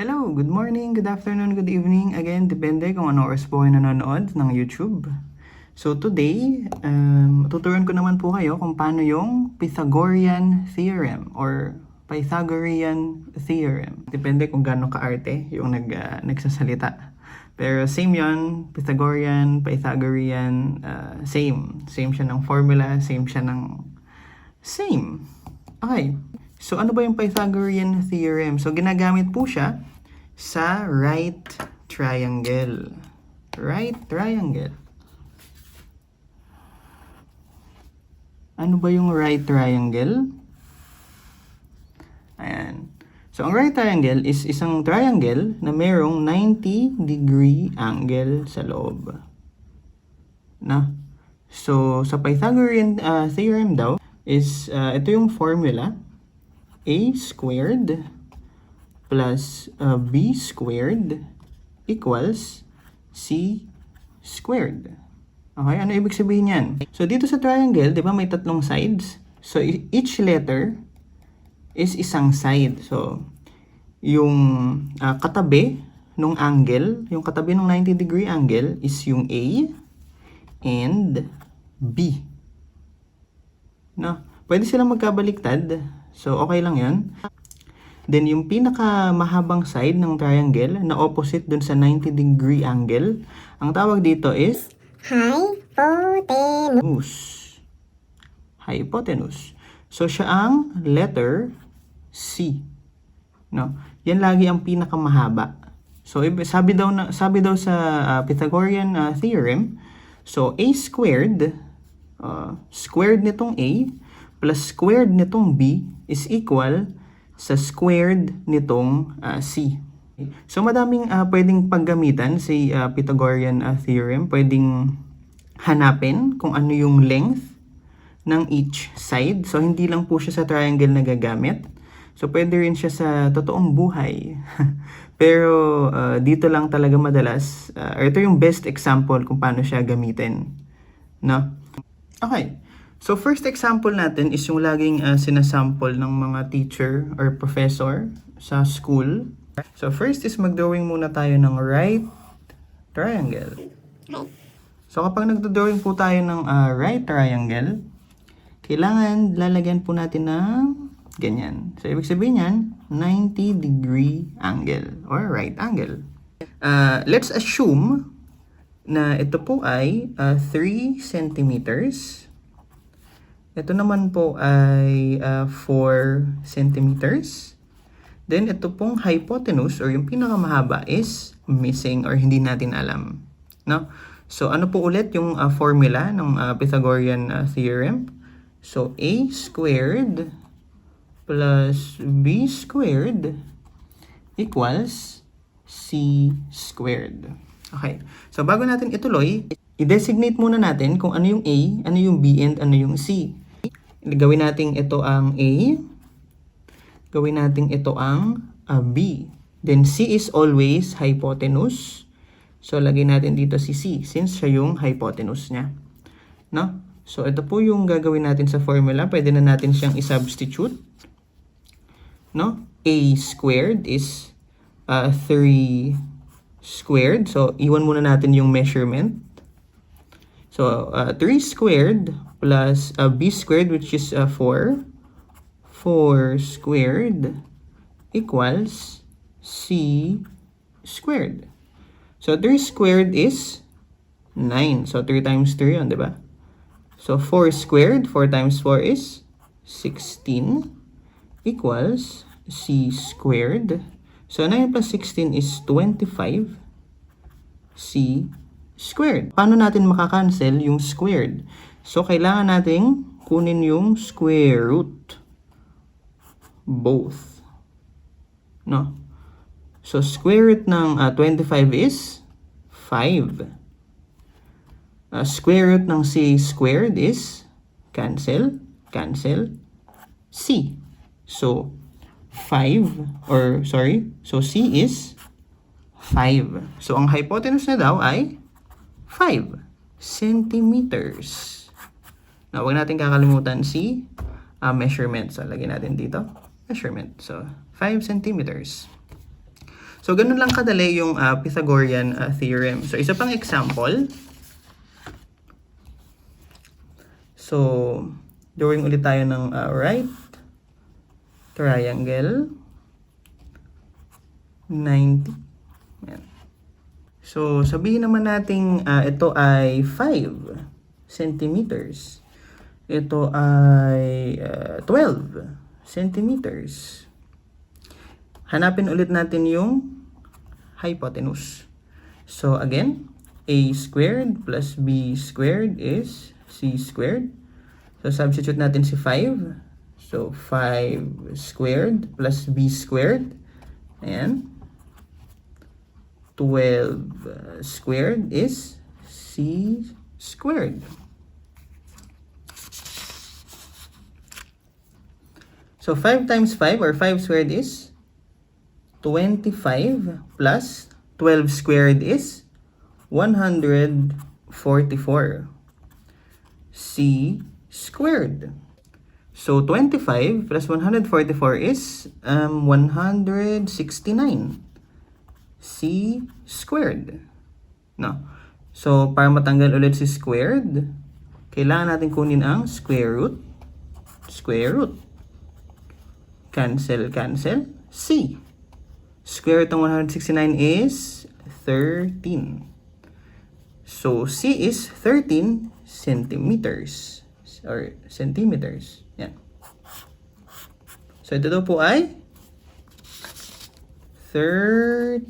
Hello, good morning, good afternoon, good evening. Again, depende kung ano oras po kayo nanonood ng YouTube. So today, tuturuan ko naman po kayo kung paano yung Pythagorean Theorem or Pythagorean Theorem. Depende kung gaano kaarte yung nagsasalita. Pero same yon, Pythagorean, same. Same siya ng formula, same siya ng same. Okay. So, ano ba yung Pythagorean Theorem? So, ginagamit po siya sa right triangle. Right triangle. Ano ba yung right triangle? Ayan. So, ang right triangle is isang triangle na merong 90-degree angle sa loob. Na? So, sa Pythagorean Theorem daw, is ito yung formula. A squared plus B squared equals C squared. Okay, ano ibig sabihin yan? So, dito sa triangle, di ba may tatlong sides? So, each letter is isang side. So, yung katabi ng angle, yung katabi ng 90-degree angle is yung A and B. No? Pwede silang magkabaliktad. So, okay lang yan. Then, yung pinaka-mahabang side ng triangle na opposite dun sa 90-degree angle, ang tawag dito is hypotenuse. Hypotenuse. So, siya ang letter C. No? Yan lagi ang pinakamahaba. So, sabi daw sa Pythagorean Theorem, so, A squared, squared nitong A, plus squared nitong B is equal sa squared nitong C. So, madaming pwedeng paggamitan si Pythagorean Theorem. Pwedeng hanapin kung ano yung length ng each side. So, hindi lang po siya sa triangle na gagamit. So, pwede rin siya sa totoong buhay. Pero, dito lang talaga madalas. Ito yung best example kung paano siya gamitin. No? Okay. So, first example natin is yung laging sinasample ng mga teacher or professor sa school. So, first is mag-drawing muna tayo ng right triangle. So, kapag nagdo-drawing po tayo ng right triangle, kailangan lalagyan po natin ng ganyan. So, ibig sabihin yan, 90-degree angle or right angle. Let's assume na ito po ay 3 centimeters. Ito naman po ay 4 centimeters. Then, ito pong hypotenuse or yung pinakamahaba is missing or hindi natin alam. No? So, ano po ulit yung formula ng Pythagorean Theorem? So, A squared plus B squared equals C squared. Okay. So, bago natin ituloy, i-designate muna natin kung ano yung A, ano yung B, and ano yung C. Gawin natin ito ang A. Gawin natin ito ang B. Then C is always hypotenuse. So, lagay natin dito si C since siya yung hypotenuse niya. No? So, ito po yung gagawin natin sa formula. Pwede na natin siyang i-substitute. No? A squared is 3 squared. So, iwan muna natin yung measurement. So, 3 squared plus B squared, which is 4. 4 squared equals C squared. So, 3 squared is 9. So, 3 times 3 yun, di ba? So, 4 squared, 4 times 4 is 16 equals C squared. So, 9 plus 16 is 25 C squared. Paano natin makakancel yung squared? So, kailangan nating kunin yung square root. Both. No? So, square root ng 25 is 5. Square root ng C squared is cancel, C. So, 5, so C is 5. So, ang hypotenuse na daw ay 5 centimeters. Now, huwag natin kakalimutan si measurement. So, lagyan natin dito, measurement. So, 5 centimeters. So, ganun lang kadali yung Pythagorean theorem. So, isa pang example. So, drawing ulit tayo ng right triangle, 90. Yan. So, sabihin naman natin ito ay 5 centimeters. Ito ay 12 centimeters. Hanapin ulit natin yung hypotenuse. So, again, a squared plus b squared is c squared. So, substitute natin si 5. So, 5 squared plus b squared. Ayan. 12 squared is c squared. So, 5 times 5 or 5 squared is 25 plus 12 squared is 144. C squared. So, 25 plus 144 is 169. C squared. No? So, para matanggal ulit si squared, kailangan natin kunin ang square root. Square root. Cancel, cancel. C. Square root ng 169 is 13. So, C is 13 centimeters. Or centimeters. Yan. So, ito daw po ay 13.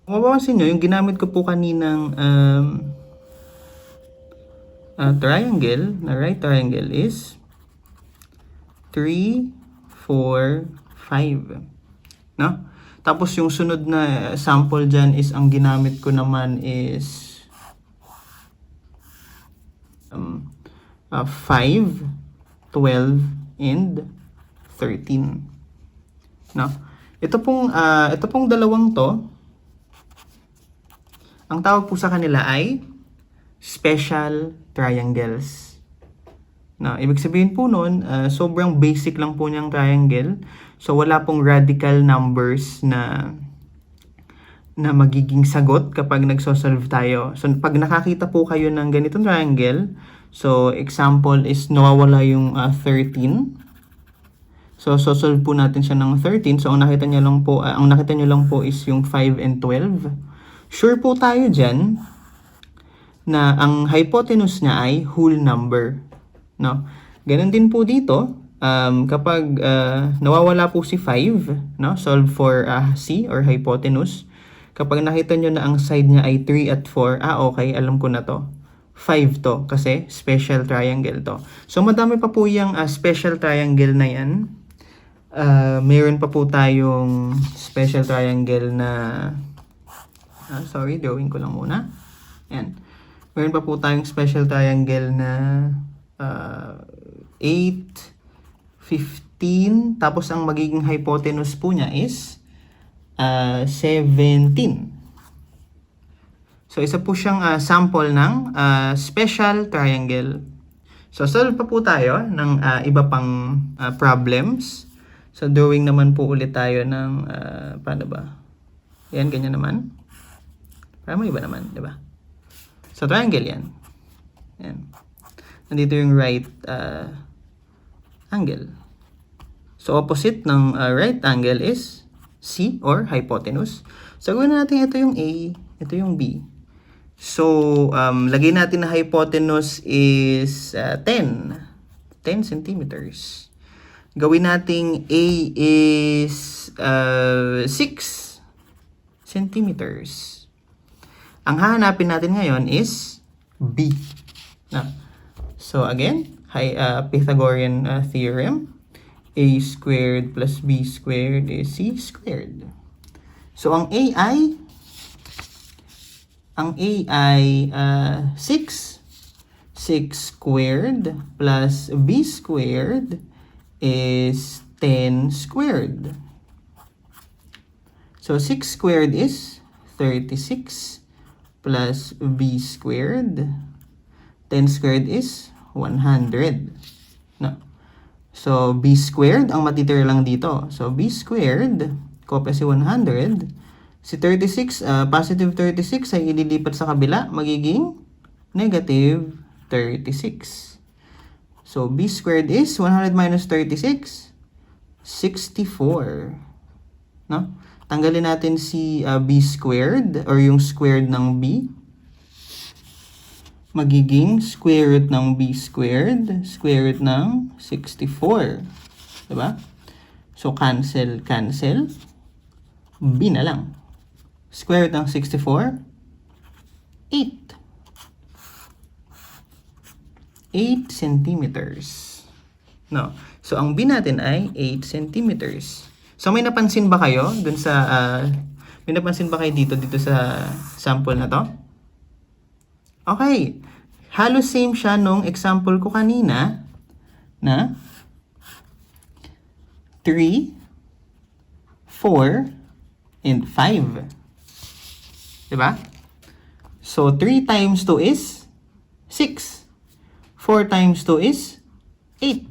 Kung mapapansin nyo, yung ginamit ko po kaninang triangle, na right triangle is 3, 4, 5. No? Tapos yung sunod na sample dyan is, ang ginamit ko naman is 5, 12, and 13. No? Ito pong dalawang to, ang tawag po sa kanila ay special triangles. No, ibig sabihin po nun, sobrang basic lang po niyang triangle. So, wala pong radical numbers na magiging sagot kapag nagsosolve tayo. So, pag nakakita po kayo ng ganitong triangle, so, example is nawawala yung 13. So, solve po natin siya ng 13. So, ang nakita niyo lang po is yung 5 and 12. Sure po tayo dyan na ang hypotenuse niya ay whole number. No? Ganun din po dito, kapag nawawala po si 5, no? Solve for C or hypotenuse. Kapag nakita nyo na ang side niya ay 3 at 4, okay, alam ko na to. 5 to, kasi special triangle to. So, madami pa po yung special triangle na yan. Mayroon pa po tayong special triangle na... sorry, drawing ko lang muna. Ayan. Mayroon pa po tayong special triangle na 8, 15, tapos ang magiging hypotenuse po niya is 17. So, isa po siyang sample ng special triangle. So, solve pa po tayo ng iba pang problems. So, drawing naman po ulit tayo ng, paano ba? Yan, ganyan naman. Para may iba naman, di ba? So, triangle yan. Yan. Nandito yung right angle. So, opposite ng right angle is C or hypotenuse. So, gawin natin ito yung A, ito yung B. So, lagay natin na hypotenuse is 10 centimeters. Gawin nating A is 6 centimeters. Ang hahanapin natin ngayon is B. So, again, Pythagorean theorem. A squared plus B squared is C squared. So, ang A ay 6. 6 squared plus B squared is 10 squared. So, 6 squared is 36 plus B squared. 10 squared is 100. No. So, b squared ang matitira lang dito. So, b squared, kopya si 100. Si 36, positive 36 ay ililipat sa kabila, magiging negative 36. So, b squared is 100 minus 36, 64. No? Tanggalin natin si b squared or yung squared ng b. Magiging square root ng b squared, square root ng 64. Diba? So, cancel, cancel. B na lang. Square root ng 64, 8. 8 centimeters. No. So, ang B natin ay 8 centimeters. So, may napansin ba kayo dun sa, may napansin ba kayo dito sa sample na to? Okay. Halos same siya nung example ko kanina na 3, 4, and 5. Diba? So, 3 times 2 is 6. 4 times 2 is 8.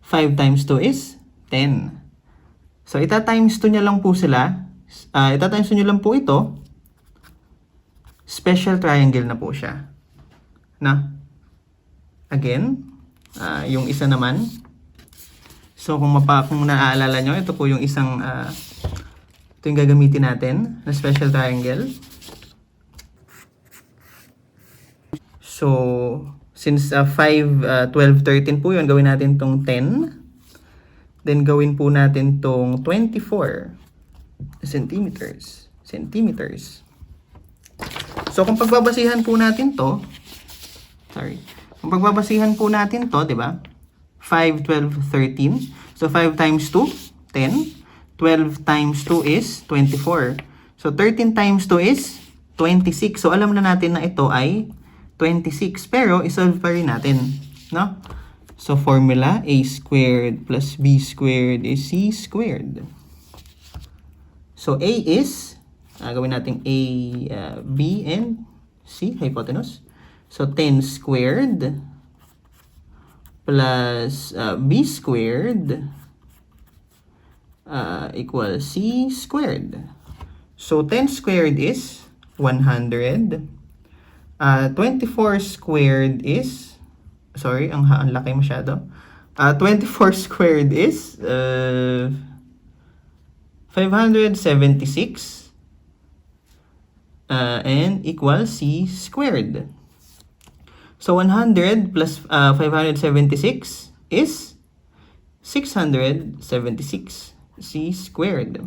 5 times 2 is 10. So, ita-times 2 niya lang po sila. Ita-times 2 niyo lang po ito. Special triangle na po siya. Na? Again, yung isa naman. So, kung naaalala nyo, ito po yung isang, ito yung gagamitin natin na special triangle. So, since 5, 12, 13 po yun, gawin natin tong 10. Then, gawin po natin tong 24 centimeters. So, kung pagbabasihan po natin to, kung pagbabasihan po natin to, di ba? 5, 12, 13. So, 5 times 2, 10. 12 times 2 is 24. So, 13 times 2 is 26. So, alam na natin na ito ay 26. Pero, isolve pa rin natin. No? So, formula, a squared plus b squared is c squared. So, a is, gawin natin a, b, and c, hypotenuse. So, 10 squared plus b squared equals c squared. So, 10 squared is 100. 24 squared is, sorry, ang laki masyado. 24 squared is 576 and equals c squared. So, 100 plus 576 is 676 c squared.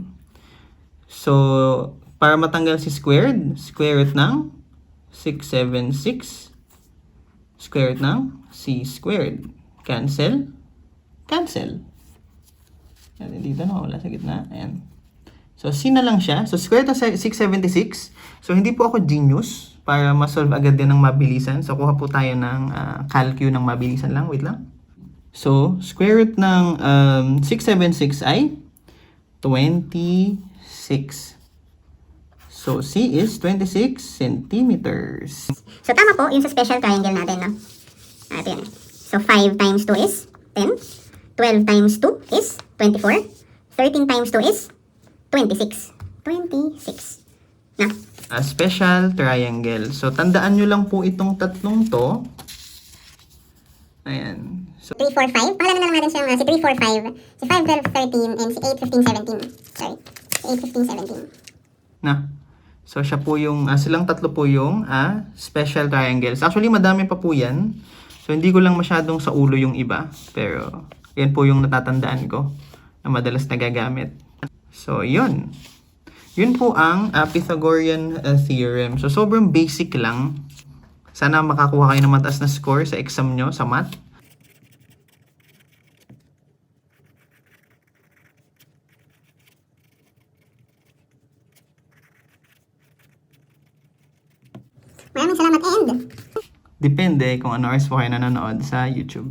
So, para matanggal si squared, square root ng 676 square root ng c squared. Cancel. Cancel. Yan, dito na, wala sa gitna. Ayan. So, c na lang siya. So, square root ng 676. So, hindi po ako genius para ma-solve agad din ng mabilisan. So, kuha po tayo ng calcu ng mabilisan lang. Wait lang. So, square root ng 676 ay 26. So, C is 26 centimeters. So, tama po yung sa special triangle natin, no? Ito yan. So, 5 times 2 is 10. 12 times 2 is 24. 13 times 2 is 26. 26. Na? A special triangle. So, tandaan nyo lang po itong tatlong to. Ayan. So, 3, 4, 5. Pakalaman na lang natin siyang si 3, 4, 5, si 5, 12, 13, and si 8, 15, 17. Sorry. Si 8, 15, 17. na. So, siya po yung, silang tatlo po yung special triangles. Actually, madami pa po yan. So, hindi ko lang masyadong sa ulo yung iba. Pero, yan po yung natatandaan ko na madalas nagagamit. So, yun. Yun po ang Pythagorean Theorem. So, sobrang basic lang. Sana makakuha kayo ng mataas na score sa exam nyo sa math. Maraming salamat and Depende kung ano oras po kayo nanonood sa YouTube.